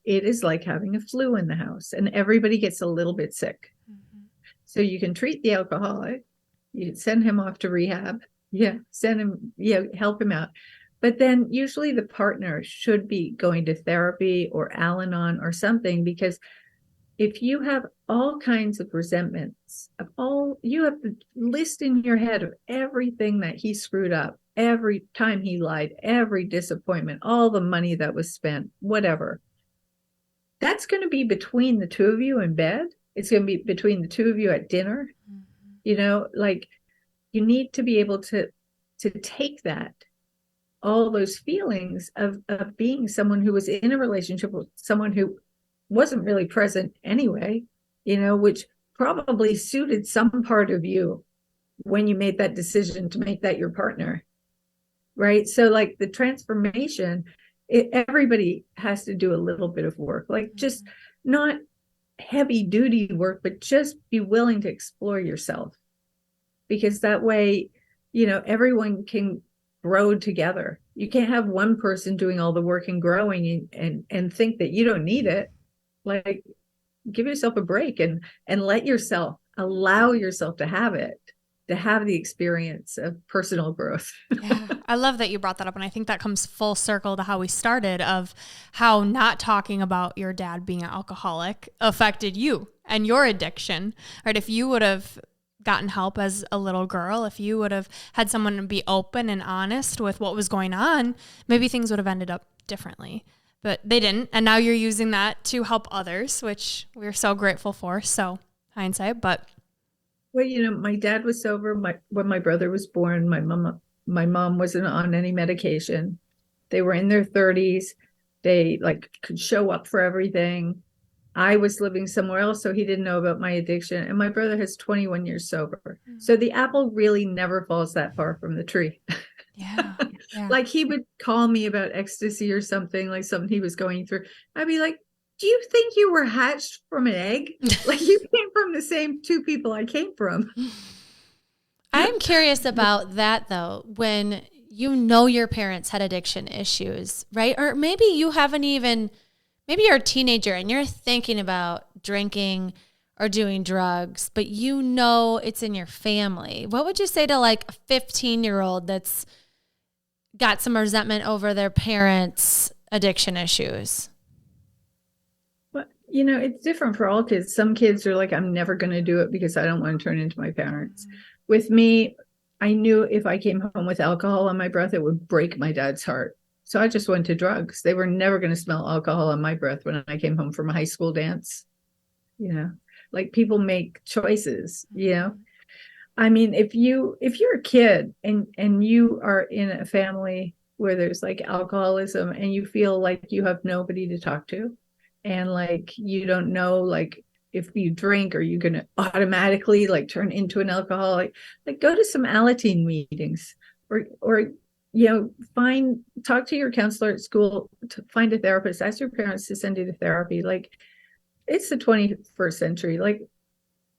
it is like having a flu in the house and everybody gets a little bit sick. Mm-hmm. So you can treat the alcoholic, you send him off to rehab. Yeah. Send him, yeah, help him out. But then usually the partner should be going to therapy or Al-Anon or something, because if you have all kinds of resentments you have the list in your head of everything that he screwed up, every time he lied, every disappointment, all the money that was spent, whatever. That's going to be between the two of you in bed. It's going to be between the two of you at dinner. Like you need to be able to take that, all those feelings of being someone who was in a relationship with someone who wasn't really present anyway, which probably suited some part of you when you made that decision to make that your partner. Right. So like the transformation, everybody has to do a little bit of work, like just not heavy duty work, but just be willing to explore yourself, because that way, everyone can grow together. You can't have one person doing all the work and growing and think that you don't need it. Like, give yourself a break and allow yourself to have it, to have the experience of personal growth. Yeah, I love that you brought that up. And I think that comes full circle to how we started, of how not talking about your dad being an alcoholic affected you and your addiction. Right? If you would have gotten help as a little girl, if you would have had someone be open and honest with what was going on, maybe things would have ended up differently. But they didn't. And now you're using that to help others, which we're so grateful for. So hindsight, but. Well, my dad was sober when my brother was born. My mom wasn't on any medication. They were in their 30s. They could show up for everything. I was living somewhere else, so he didn't know about my addiction. And my brother has 21 years sober. So the apple really never falls that far from the tree. Yeah. Like he would call me about ecstasy or something, like something he was going through. I'd be like, do you think you were hatched from an egg? Like you came from the same two people I came from. I'm curious about that though, when your parents had addiction issues, right? Or maybe you haven't even, maybe you're a teenager and you're thinking about drinking or doing drugs, but it's in your family. What would you say to like a 15-year-old that's got some resentment over their parents' addiction issues? It's different for all kids. Some kids are like, I'm never going to do it because I don't want to turn into my parents. With me, I knew if I came home with alcohol on my breath, it would break my dad's heart. So I just went to drugs. They were never going to smell alcohol on my breath when I came home from a high school dance. Like people make choices, I mean, if you're a kid and you are in a family where there's like alcoholism and you feel like you have nobody to talk to, and like you don't know, like if you drink, are you going to automatically like turn into an alcoholic? Like go to some Alateen meetings, or talk to your counselor at school, to find a therapist, ask your parents to send you to therapy. Like it's the 21st century. Like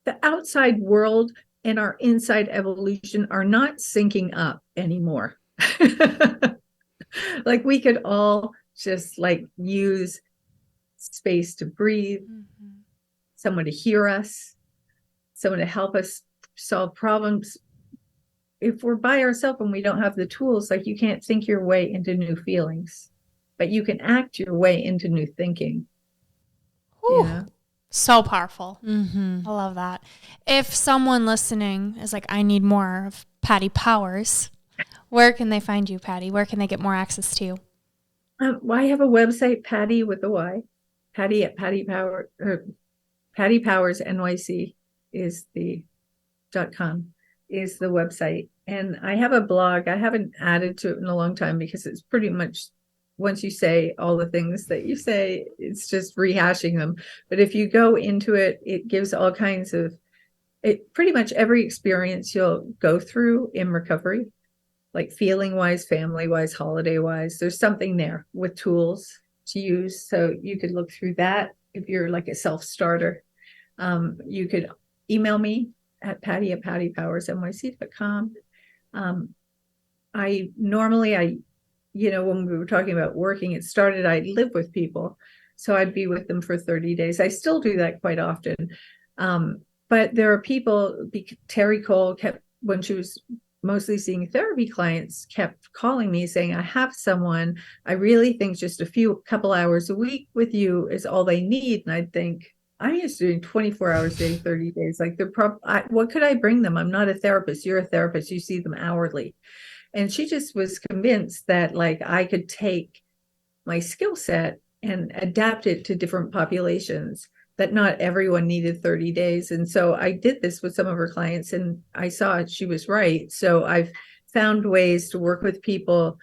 the outside world and our inside evolution are not syncing up anymore. Like we could all just like use space to breathe, someone to hear us, someone to help us solve problems. If we're by ourselves and we don't have the tools, like you can't think your way into new feelings, but you can act your way into new thinking. So powerful. I love that. If someone listening is like, I need more of Patty Powers, where can they find you, Patty? Where can they get more access to you? Well, I have a website, Patty with a Y, Patty at Patty Power, or Patty Powers NYC is the .com is the website. And I have a blog. I haven't added to it in a long time because it's pretty much, once you say all the things that you say, it's just rehashing them. But if you go into it, it gives all kinds of, pretty much every experience you'll go through in recovery, like feeling wise, family wise, holiday wise, there's something there with tools to use. So you could look through that. If you're like a self-starter, you could email me at patty@pattypowersnyc.com. When we were talking about working, I live with people. So I'd be with them for 30 days. I still do that quite often. But there are people, Terry Cole when she was mostly seeing therapy clients, kept calling me saying, I have someone, I really think just couple hours a week with you is all they need. And I'd think, I'm used to doing 24 hours a day, 30 days. Like what could I bring them? I'm not a therapist. You're a therapist. You see them hourly. And she just was convinced that like I could take my skill set and adapt it to different populations. that not everyone needed 30 days. And so I did this with some of her clients, and I saw she was right. So I've found ways to work with people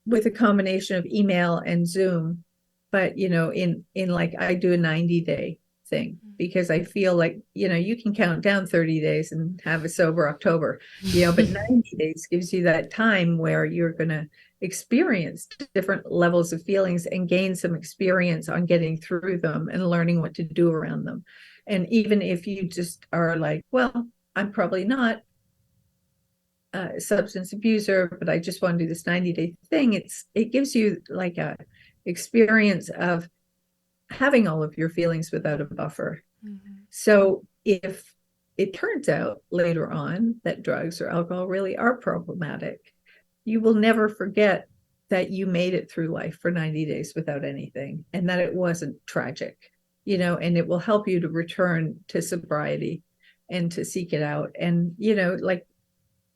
with a combination of email and Zoom, but in like I do a 90-day thing, because I feel like you can count down 30 days and have a sober October, but 90 days gives you that time where you're going to experience different levels of feelings and gain some experience on getting through them and learning what to do around them. And even if you just are like, well, I'm probably not a substance abuser, but I just want to do this 90-day thing, it gives you like a experience of having all of your feelings without a buffer. Mm-hmm. So if it turns out later on that drugs or alcohol really are problematic, you will never forget that you made it through life for 90 days without anything, and that it wasn't tragic, and it will help you to return to sobriety and to seek it out. And,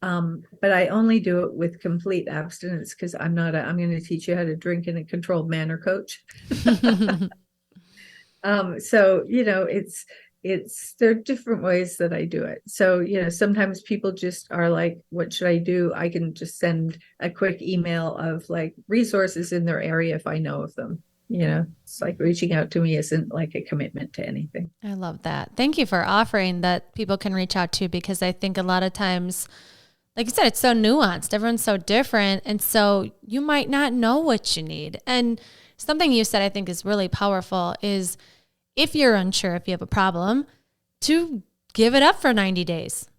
but I only do it with complete abstinence, because I'm going to teach you how to drink in a controlled manner coach. So, there are different ways that I do it. So, sometimes people just are like, what should I do? I can just send a quick email of like resources in their area if I know of them. It's like reaching out to me isn't like a commitment to anything. I love that. Thank you for offering that people can reach out to, because I think a lot of times, like you said, it's so nuanced. Everyone's so different. And so you might not know what you need. And something you said I think is really powerful is, if you're unsure if you have a problem, to give it up for 90 days.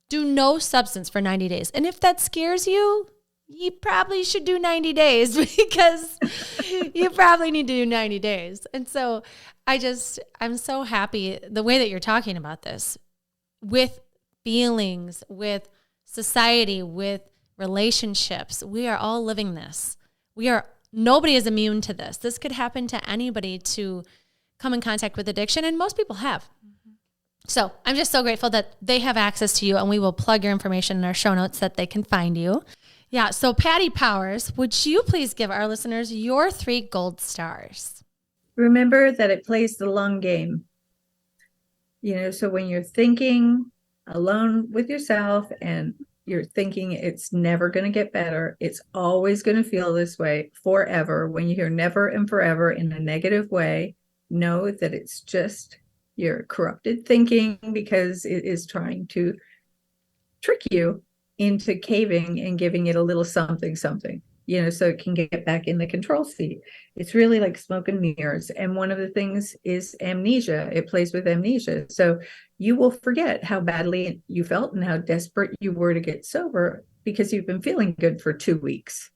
Do no substance for 90 days. And if that scares you, you probably should do 90 days, because you probably need to do 90 days. And so I'm so happy the way that you're talking about this with feelings, with society, with relationships. We are all living this. Nobody is immune to this. This could happen to anybody to come in contact with addiction, and most people have. Mm-hmm. So I'm just so grateful that they have access to you, and we will plug your information in our show notes that they can find you. Yeah. So Patty Powers, would you please give our listeners your 3 gold stars? Remember that it plays the long game. So when you're thinking alone with yourself and you're thinking it's never going to get better, it's always going to feel this way forever. When you hear never and forever in a negative way, know that it's just your corrupted thinking, because it is trying to trick you into caving and giving it a little something, so it can get back in the control seat. It's really like smoke and mirrors. And one of the things is amnesia. It plays with amnesia. So you will forget how badly you felt and how desperate you were to get sober, because you've been feeling good for 2 weeks.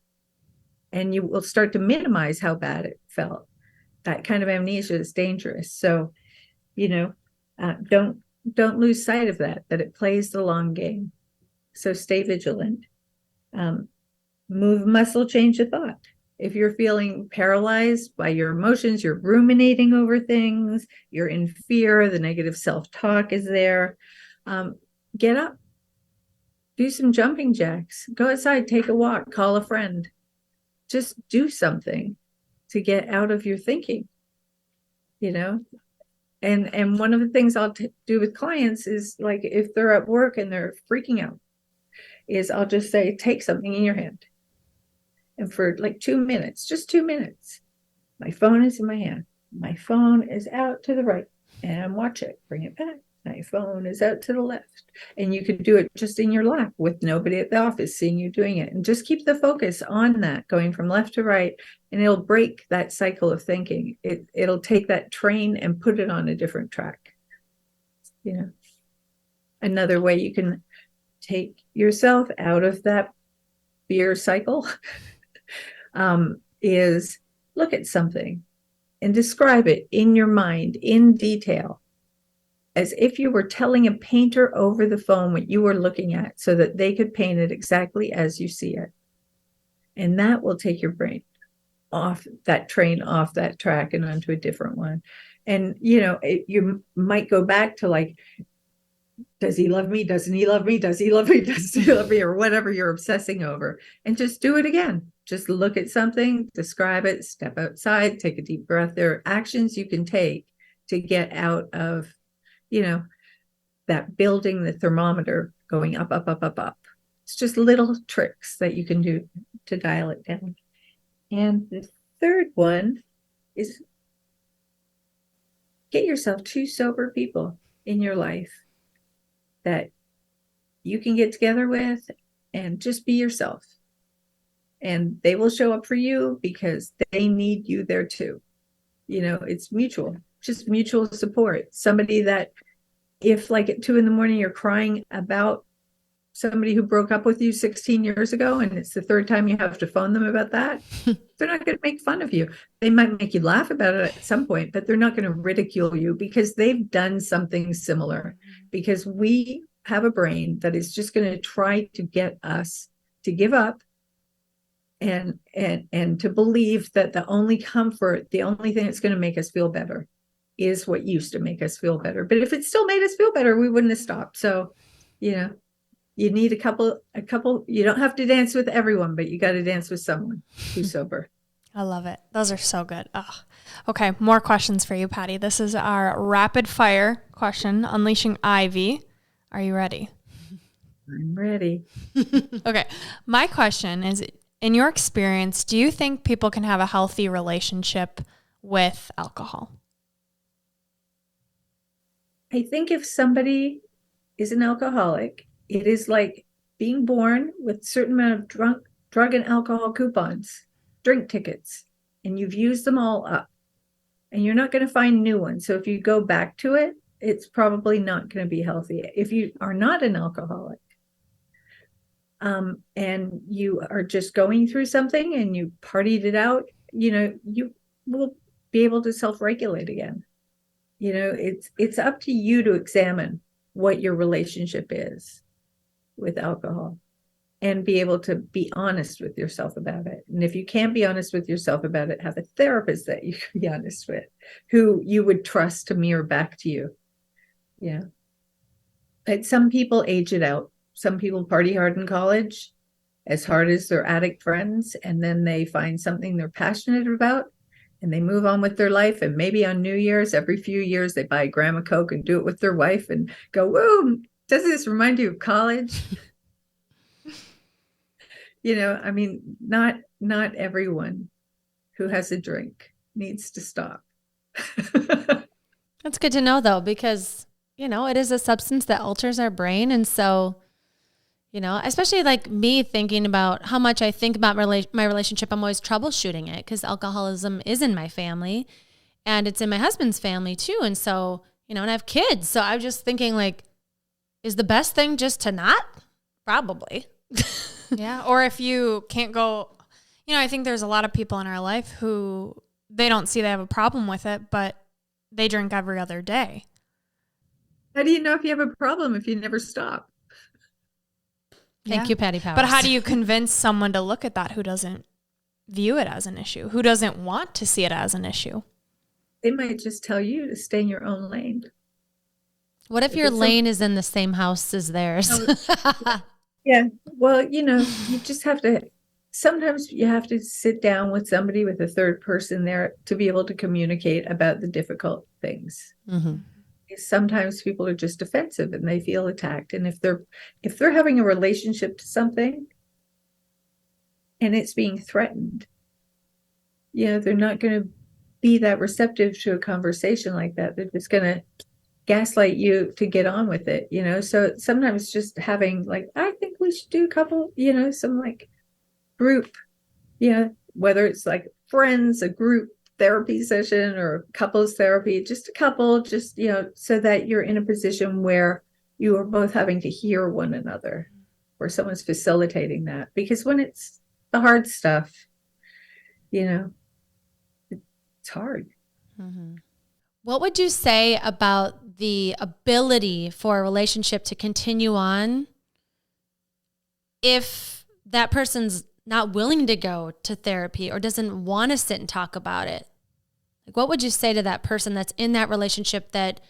And you will start to minimize how bad it felt. That kind of amnesia is dangerous. So, don't lose sight of that it plays the long game. So stay vigilant. Move muscle, change the thought. If you're feeling paralyzed by your emotions, you're ruminating over things, you're in fear, the negative self-talk is there, get up. Do some jumping jacks. Go outside, take a walk, call a friend. Just do something to get out of your thinking, and one of the things I'll do with clients is, like, if they're at work and they're freaking out, is I'll just say, take something in your hand, and for like 2 minutes, just 2 minutes, my phone is in my hand, my phone is out to the right, and watch it, bring it back. My phone is out to the left. And you could do it just in your lap with nobody at the office seeing you doing it. And just keep the focus on that, going from left to right. And it'll break that cycle of thinking. It'll take that train and put it on a different track. Another way you can take yourself out of that fear cycle is look at something and describe it in your mind in detail, as if you were telling a painter over the phone what you were looking at, so that they could paint it exactly as you see it. And that will take your brain off that train, off that track, and onto a different one. And, you might go back to like, does he love me? Doesn't he love me? Does he love me? Does he love me? Or whatever you're obsessing over. And just do it again. Just look at something, describe it, step outside, take a deep breath. There are actions you can take to get out of, that building the thermometer going up, up, up, up, up. It's just little tricks that you can do to dial it down. And the third one is get yourself 2 sober people in your life that you can get together with and just be yourself. And they will show up for you because they need you there too. It's mutual, just mutual support. Somebody that if like at 2 a.m. you're crying about somebody who broke up with you 16 years ago, and it's the third time you have to phone them about that, they're not going to make fun of you. They might make you laugh about it at some point, but they're not going to ridicule you because they've done something similar. Because we have a brain that is just going to try to get us to give up and to believe that the only comfort, the only thing that's going to make us feel better is what used to make us feel better. But if it still made us feel better, we wouldn't have stopped. So, you need a couple, you don't have to dance with everyone, but you got to dance with someone who's sober. I love it. Those are so good. Oh. Okay. More questions for you, Patty. This is our rapid fire question, Unleashing Ivy. Are you ready? I'm ready. Okay. My question is, in your experience, do you think people can have a healthy relationship with alcohol? I think if somebody is an alcoholic, it is like being born with a certain amount of drug and alcohol coupons, drink tickets, and you've used them all up. And you're not going to find new ones. So if you go back to it, it's probably not going to be healthy. If you are not an alcoholic, and you are just going through something and you partied it out, you will be able to self-regulate again. It's up to you to examine what your relationship is with alcohol and be able to be honest with yourself about it. And if you can't be honest with yourself about it, have a therapist that you can be honest with, who you would trust to mirror back to you. Yeah. But some people age it out. Some people party hard in college, as hard as their addict friends, and then they find something they're passionate about and they move on with their life. And maybe on New Year's, every few years, they buy a gram of Coke and do it with their wife and go, whoa, doesn't this remind you of college? Not everyone who has a drink needs to stop. That's good to know, though, because, it is a substance that alters our brain. And so, especially like me thinking about how much I think about my relationship, I'm always troubleshooting it because alcoholism is in my family and it's in my husband's family too. And so, and I have kids. So I'm just thinking like, is the best thing just to not? Probably. Yeah. Or if you can't go, I think there's a lot of people in our life who they don't see they have a problem with it, but they drink every other day. How do you know if you have a problem if you never stop? Thank you, Patty Powers. But how do you convince someone to look at that who doesn't view it as an issue, who doesn't want to see it as an issue? They might just tell you to stay in your own lane. What if your lane is in the same house as theirs? Yeah. Well, you just have to, sometimes you have to sit down with somebody with a third person there to be able to communicate about the difficult things. Mm-hmm. Sometimes people are just defensive and they feel attacked. And if they're having a relationship to something and it's being threatened, they're not going to be that receptive to a conversation like that. They're just going to gaslight you to get on with it, So sometimes just having like, I think we should do a couple, some like group, whether it's like friends, a group therapy session or couples therapy, just a couple, so that you're in a position where you are both having to hear one another, where someone's facilitating that. Because when it's the hard stuff, it's hard. Mm-hmm. What would you say about the ability for a relationship to continue on if that person's not willing to go to therapy or doesn't want to sit and talk about it? Like, what would you say to that person that's in that relationship that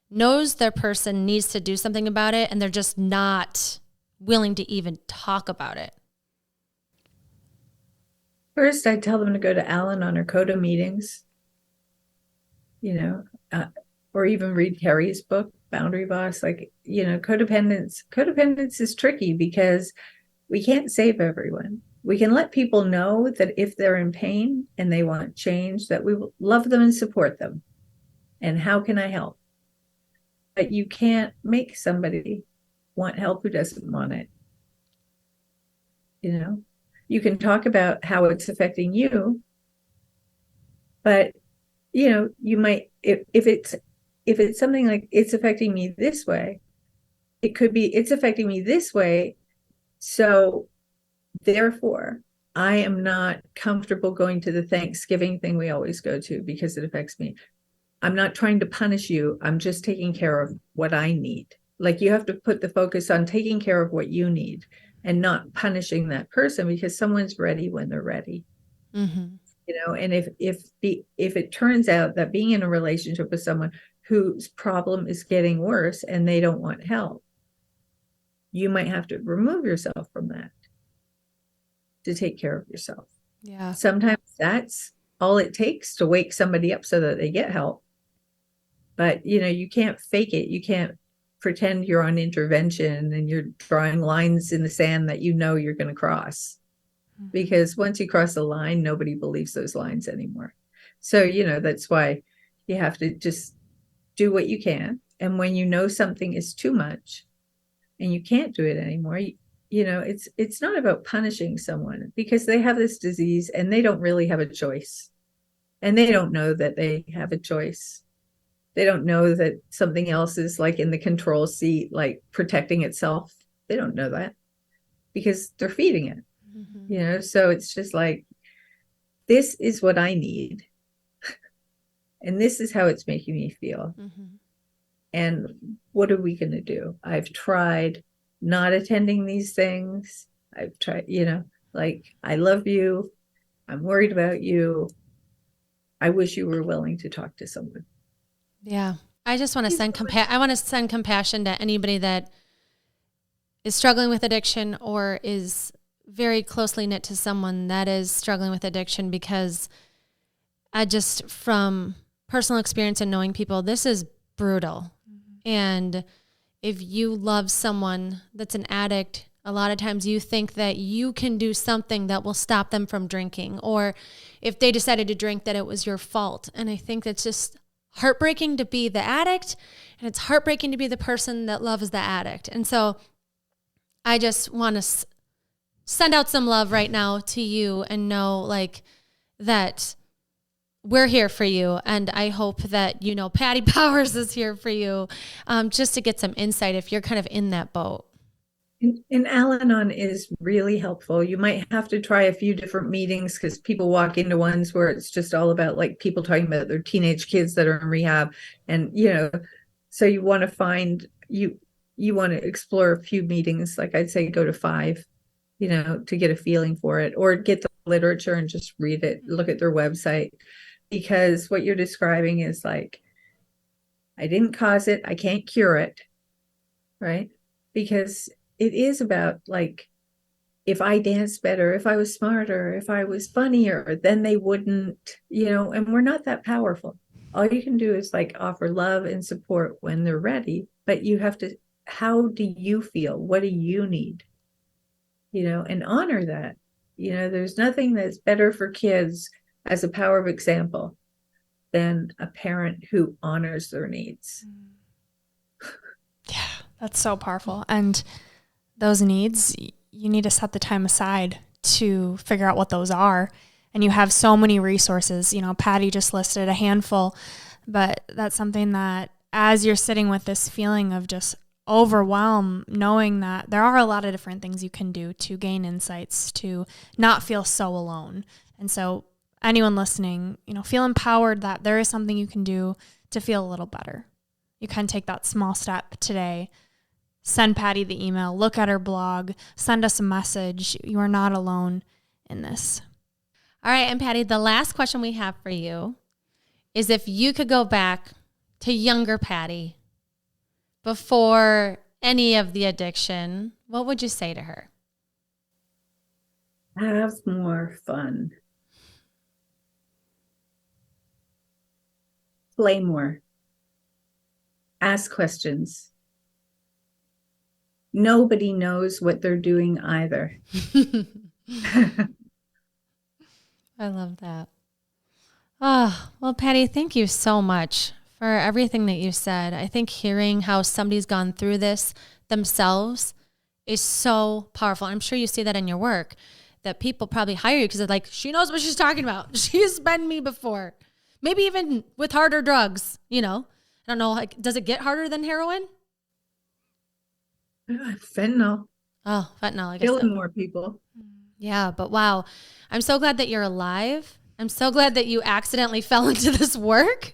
knows their person needs to do something about it and they're just not willing to even talk about it? First, I tell them to go to Al-Anon or Coda meetings, you know, or even read Carrie's book, Boundary Boss. Like, codependence is tricky because we can't save everyone. We can let people know that if they're in pain and they want change, that we will love them and support them. And how can I help? But you can't make somebody want help who doesn't want it. You can talk about how it's affecting you, but you might, if it's something like it's affecting me this way, it could be it's affecting me this way. So therefore, I am not comfortable going to the Thanksgiving thing we always go to because it affects me. I'm not trying to punish you. I'm just taking care of what I need. Like, you have to put the focus on taking care of what you need and not punishing that person, because someone's ready when they're ready. Mm-hmm. And if it turns out that being in a relationship with someone whose problem is getting worse and they don't want help, you might have to remove yourself from that to take care of yourself. Yeah. Sometimes that's all it takes to wake somebody up so that they get help. But, you can't fake it. You can't pretend you're on intervention and you're drawing lines in the sand that you're going to cross. Because once you cross the line, nobody believes those lines anymore. So, that's why you have to just do what you can. And when you know something is too much and you can't do it anymore, it's not about punishing someone, because they have this disease and they don't really have a choice. And they don't know that they have a choice. They don't know that something else is like in the control seat, like protecting itself. They don't know that because they're feeding it. Mm-hmm. So it's just like, this is what I need. And this is how it's making me feel. Mm-hmm. And what are we going to do? I've tried not attending these things. I've tried, like, I love you. I'm worried about you. I wish you were willing to talk to someone. Yeah. I just want to send compassion to anybody that is struggling with addiction or is very closely knit to someone that is struggling with addiction, because from personal experience and knowing people, this is brutal. Mm-hmm. And if you love someone that's an addict, a lot of times you think that you can do something that will stop them from drinking, or if they decided to drink, that it was your fault. And I think that's just heartbreaking to be the addict, and it's heartbreaking to be the person that loves the addict. And so I just want to send out some love right now to you and know, like, that we're here for you. And I hope that, Patty Powers is here for you, just to get some insight if you're kind of in that boat. And Al-Anon is really helpful. You might have to try a few different meetings, because people walk into ones where it's just all about, like, people talking about their teenage kids that are in rehab. And, so you want to find, you want to explore a few meetings. Like, I'd say go to 5, to get a feeling for it, or get the literature and just read it, look at their website, because what you're describing is like, I didn't cause it, I can't cure it, right? Because it is about, like, if I danced better, if I was smarter, if I was funnier, then they wouldn't, and we're not that powerful. All you can do is, like, offer love and support when they're ready, but you have to, how do you feel? What do you need? And honor that. There's nothing that's better for kids as a power of example than a parent who honors their needs. Yeah, that's so powerful. And those needs, you need to set the time aside to figure out what those are. And you have so many resources. Patty just listed a handful, but that's something that, as you're sitting with this feeling of just overwhelm, knowing that there are a lot of different things you can do to gain insights, to not feel so alone. And so anyone listening, feel empowered that there is something you can do to feel a little better. You can take that small step today. Send Patty the email, look at her blog, send us a message. You are not alone in this. All right. And Patty, the last question we have for you is, if you could go back to younger Patty before any of the addiction, what would you say to her? Have more fun. Play more. Ask questions. Nobody knows what they're doing either. I love that. Oh, well, Patty, thank you so much for everything that you said. I think hearing how somebody's gone through this themselves is so powerful. I'm sure you see that in your work, that people probably hire you because they're like, she knows what she's talking about. She's been me before. Maybe even with harder drugs, I don't know. Like, does it get harder than heroin? Fentanyl. Oh, fentanyl. I guess Killing more people. Yeah, but wow. I'm so glad that you're alive. I'm so glad that you accidentally fell into this work.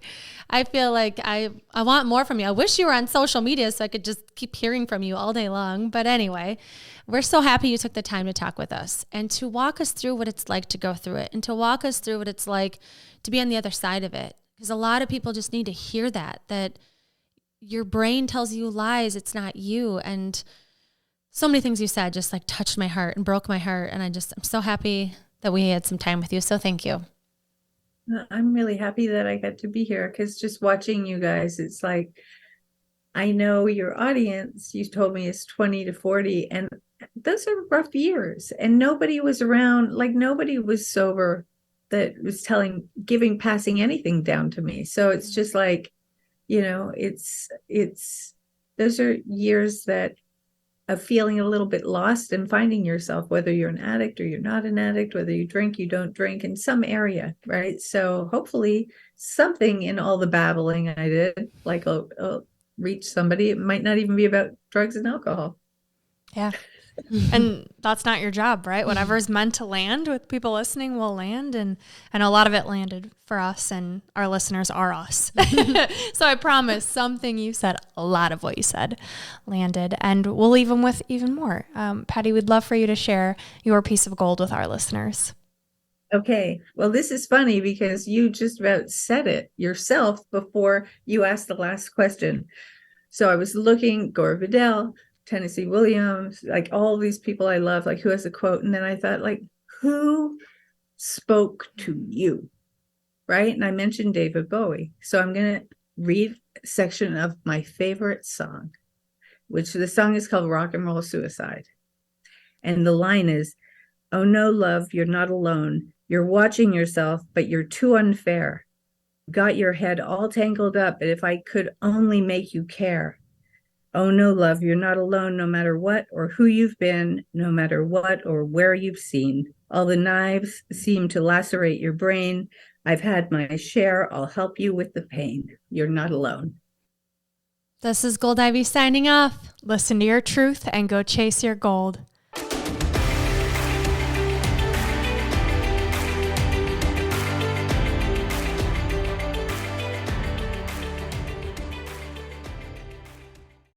I feel like I want more from you. I wish you were on social media so I could just keep hearing from you all day long. But anyway, we're so happy you took the time to talk with us and to walk us through what it's like to go through it and to walk us through what it's like to be on the other side of it. Because a lot of people just need to hear that your brain tells you lies. It's not you. And so many things you said just like touched my heart and broke my heart. And I'm so happy that we had some time with you. So thank you. I'm really happy that I got to be here because just watching you guys, it's like, I know your audience, you told me, is 20 to 40, and those are rough years. And nobody was around, like nobody was sober that was passing anything down to me. So it's just like, those are years that of feeling a little bit lost and finding yourself, whether you're an addict or you're not an addict, whether you drink, you don't drink, in some area, right? So hopefully something in all the babbling I did, like I'll reach somebody. It might not even be about drugs and alcohol. Yeah. And that's not your job, right? Whatever's meant to land with people listening will land. And a lot of it landed for us, and our listeners are us. So I promise something you said, a lot of what you said landed, and we'll leave them with even more. Patty, we'd love for you to share your piece of gold with our listeners. Okay. Well, this is funny because you just about said it yourself before you asked the last question. So I was looking, Gore Vidal, Tennessee Williams, like all these people I love, like who has a quote. And then I thought, like, who spoke to you? Right. And I mentioned David Bowie. So I'm going to read a section of my favorite song, which the song is called Rock and Roll Suicide. And the line is, "Oh no, love, you're not alone. You're watching yourself, but you're too unfair. Got your head all tangled up, but if I could only make you care. Oh no, love, you're not alone, no matter what or who you've been, no matter what or where you've seen. All the knives seem to lacerate your brain. I've had my share. I'll help you with the pain. You're not alone." This is Gold Ivy signing off. Listen to your truth and go chase your gold.